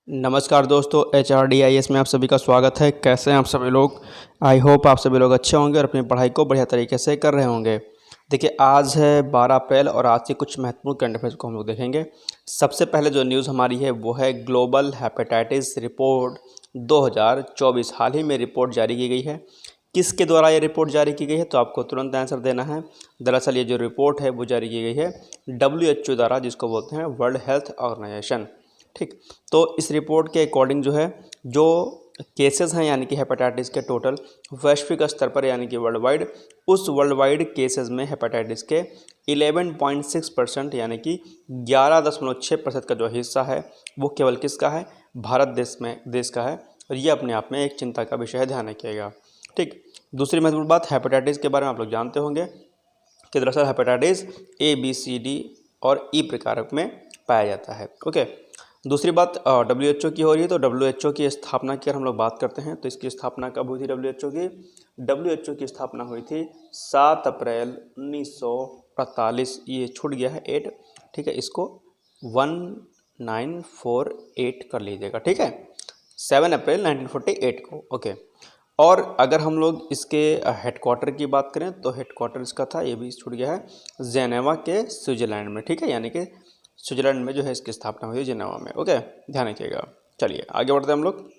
नमस्कार दोस्तों, HRDIS में आप सभी का स्वागत है। कैसे हैं आप सभी लोग? आई होप आप सभी लोग अच्छे होंगे और अपनी पढ़ाई को बढ़िया तरीके से कर रहे होंगे। देखिए, आज है 12 अप्रैल और आज के कुछ महत्वपूर्ण करंट अफेयर्स को हम लोग देखेंगे। सबसे पहले जो न्यूज़ हमारी है वो है ग्लोबल हेपेटाइटिस रिपोर्ट 2024। हाल ही में रिपोर्ट जारी की गई है। किसके द्वारा ये रिपोर्ट जारी की गई है, तो आपको तुरंत आंसर देना है। दरअसल ये जो रिपोर्ट है वो जारी की गई है WHO द्वारा, जिसको बोलते हैं वर्ल्ड हेल्थ ऑर्गेनाइजेशन। ठीक, तो इस रिपोर्ट के अकॉर्डिंग जो है, जो केसेस हैं यानी कि हेपेटाइटिस के टोटल वैश्विक स्तर पर यानी कि वर्ल्ड वाइड, उस वर्ल्ड वाइड केसेस में हेपेटाइटिस के 11.6% यानी कि 11.6% का जो हिस्सा है वो केवल किसका है? भारत देश का है। और ये अपने आप में एक चिंता का विषय है, ध्यान रखिएगा। ठीक, दूसरी महत्वपूर्ण बात, हेपेटाइटिस के बारे में आप लोग जानते होंगे कि दरअसल hepatitis A, B, C, D और E प्रकार में पाया जाता है। ओके, दूसरी बात WHO की हो रही है। तो WHO की स्थापना की अगर हम लोग बात करते हैं तो इसकी स्थापना कब हुई थी? WHO की स्थापना हुई थी 7 अप्रैल 1948। ये छूट गया है 8, ठीक है, इसको 1948 कर लीजिएगा, ठीक है, 7 अप्रैल 1948 को। ओके, और अगर हम लोग इसके हेडक्वार्टर की बात करें तो हेडक्वार्टर इसका था, ये भी छूट गया है, जेनेवा के स्विट्ज़रलैंड में, ठीक है, यानी कि स्विट्जरलैंड में जो है इसकी स्थापना हुई है, जेनेवा में। ओके, ध्यान रखिएगा। चलिए आगे बढ़ते हैं हम लोग।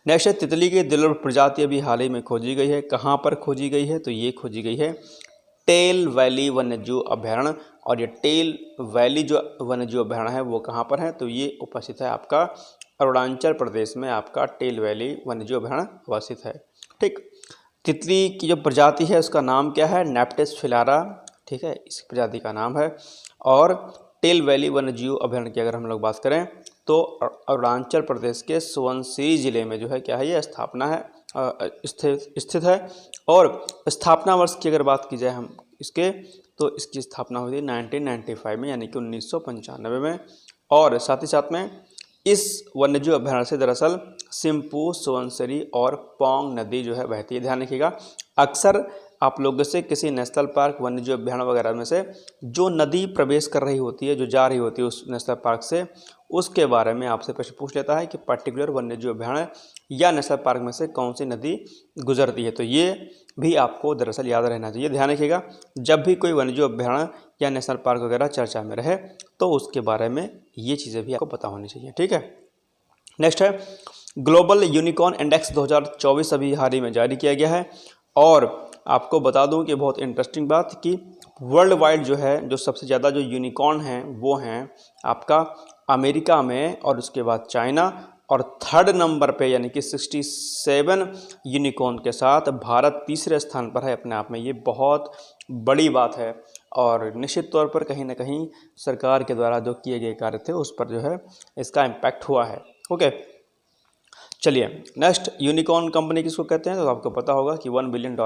नेक्स्ट है, तितली की दुर्लभ प्रजाति अभी हाल ही में खोजी गई है। कहाँ पर खोजी गई है? तो ये खोजी गई है टेल वैली वन्यजीव अभयारण्य। और ये टेल वैली जो वन्यजीव अभयारण्य है वो कहाँ पर है? तो ये उपस्थित है आपका अरुणाचल प्रदेश में। आपका टेल वैली वन्यजीव अभयारण्य अवस्थित है। ठीक, तितली की जो प्रजाति है उसका नाम क्या है? नेप्टिस फिलारा, ठीक है, इस प्रजाति का नाम है। और टेल वैली वन्यजीव अभयारण्य की अगर हम लोग बात करें तो अरुणाचल प्रदेश के सुबनसिरी जिले में जो है क्या है, ये स्थापना है, स्थित है। और स्थापना वर्ष की अगर बात की जाए हम इसके, तो इसकी स्थापना हुई थी 1995 में, यानी कि 1995 में। और साथ ही साथ में इस वन्यजीव अभयारण्य से दरअसल सिम्पू, सुबनसिरी और पोंग नदी जो है बहती है। ध्यान रखिएगा, अक्सर आप लोगों से किसी नेशनल पार्क, वन्यजीव अभयारण्य वगैरह में से जो नदी प्रवेश कर रही होती है, जो जा रही होती है उस नेशनल पार्क से, उसके बारे में आपसे प्रश्न पूछ लेता है कि पर्टिकुलर वन्यजीव अभयारण्य या नेशनल पार्क में से कौन सी नदी गुजरती है। तो ये भी आपको दरअसल याद रहना चाहिए। ध्यान रखिएगा, जब भी कोई वन्यजीव अभयारण्य या नेशनल पार्क वगैरह चर्चा में रहे तो उसके बारे में ये चीज़ें भी आपको पता होनी चाहिए, ठीक है। नेक्स्ट है, ग्लोबल यूनिकॉर्न इंडेक्स 2024 अभी हाल ही में जारी किया गया है। और आपको बता दूं कि बहुत इंटरेस्टिंग बात कि वर्ल्ड वाइड जो है, जो सबसे ज़्यादा जो यूनिकॉर्न हैं वो हैं आपका अमेरिका में, और उसके बाद चाइना, और थर्ड नंबर पे यानी कि 67 यूनिकॉर्न के साथ भारत तीसरे स्थान पर है। अपने आप में ये बहुत बड़ी बात है और निश्चित तौर पर कहीं ना कहीं सरकार के द्वारा जो किए गए कार्य थे उस पर जो है इसका इम्पैक्ट हुआ है। ओके, चलिए नेक्स्ट, यूनिकॉर्न कंपनी किसको कहते हैं? तो आपको पता होगा कि $1 बिलियन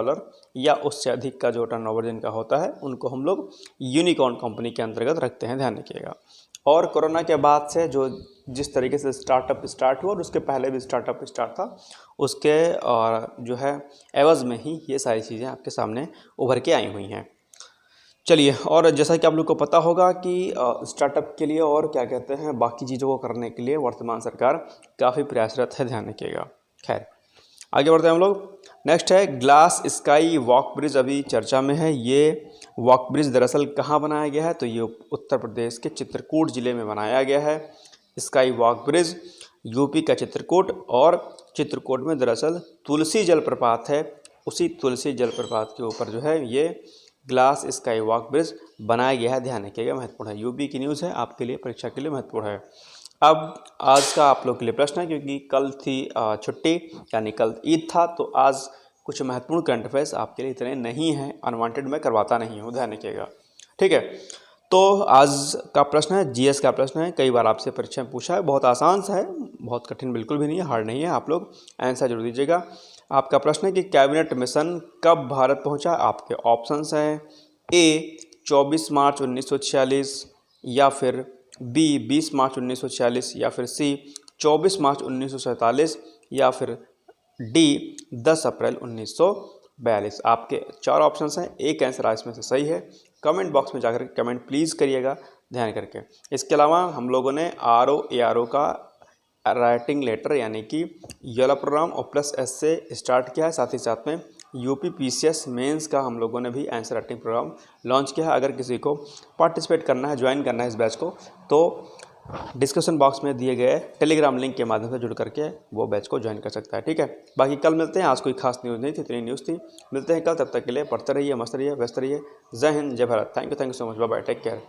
या उससे अधिक का जो टर्नओवर जिनका होता है उनको हम लोग यूनिकॉर्न कंपनी के अंतर्गत रखते हैं, ध्यान रखिएगा। और कोरोना के बाद से जो जिस तरीके से स्टार्टअप स्टार्ट हुआ और उसके पहले भी स्टार्टअप स्टार्ट था, उसके और जो है एवज़ में ही ये सारी चीज़ें आपके सामने उभर के आई हुई हैं। चलिए, और जैसा कि आप लोग को पता होगा कि स्टार्टअप के लिए और क्या कहते हैं बाकी चीज़ों को करने के लिए वर्तमान सरकार काफ़ी प्रयासरत है, ध्यान रखिएगा। खैर, आगे बढ़ते हैं हम लोग। नेक्स्ट है, ग्लास स्काई वॉक ब्रिज अभी चर्चा में है। ये वॉक ब्रिज दरअसल कहाँ बनाया गया है? तो ये उत्तर प्रदेश के चित्रकूट ज़िले में बनाया गया है। स्काई वॉक ब्रिज यूपी का चित्रकूट, और चित्रकूट में दरअसल तुलसी जलप्रपात है। उसी तुलसी जलप्रपात के ऊपर जो है ये ग्लास स्काई वॉक ब्रिज बनाया गया है, ध्यान रखिएगा, महत्वपूर्ण है। यूपी की न्यूज़ है, आपके लिए परीक्षा के लिए महत्वपूर्ण है। अब आज का आप लोग के लिए प्रश्न है, क्योंकि कल थी छुट्टी, यानी कल ईद था, तो आज कुछ महत्वपूर्ण करंट अफेयर्स आपके लिए इतने नहीं हैं, अनवांटेड मैं करवाता नहीं हूँ, ध्यान रखिएगा, ठीक है। तो आज का प्रश्न है, जीएस का प्रश्न है, कई बार आपसे परीक्षा में पूछा है, बहुत आसान सा है, बहुत कठिन बिल्कुल भी नहीं है, हार्ड नहीं है। आप लोग आंसर जरूर दीजिएगा। आपका प्रश्न है कि कैबिनेट मिशन कब भारत पहुंचा? आपके ऑप्शंस हैं, ए 24 मार्च 1946, या फिर बी 20 मार्च 1946, या फिर सी 24 मार्च 1947, या फिर डी 10 अप्रैल 1942। आपके 4 ऑप्शंस हैं, एक आंसर आज इसमें से सही है। कमेंट बॉक्स में जाकर कमेंट प्लीज़ करिएगा ध्यान करके। इसके अलावा हम लोगों ने RO ARO का राइटिंग लेटर यानी कि योला प्रोग्राम और प्लस एस से स्टार्ट किया है। साथ ही साथ में यूपी पीसीएस मेंस का हम लोगों ने भी आंसर राइटिंग प्रोग्राम लॉन्च किया है। अगर किसी को पार्टिसिपेट करना है, ज्वाइन करना है इस बैच को, तो डिस्क्रिप्शन बॉक्स में दिए गए टेलीग्राम लिंक के माध्यम से जुड़ करके वो बैच को ज्वाइन कर सकता है। ठीक है, बाकी कल मिलते हैं। आज कोई खास न्यूज़ नहीं थी, इतनी न्यूज़ थी। मिलते हैं कल, तब तक के लिए पढ़ते रहिए, मस्त रहिए, व्यस्त रहिए। जय हिंद, जय Bharat. Thank you so much, bye bye, take care.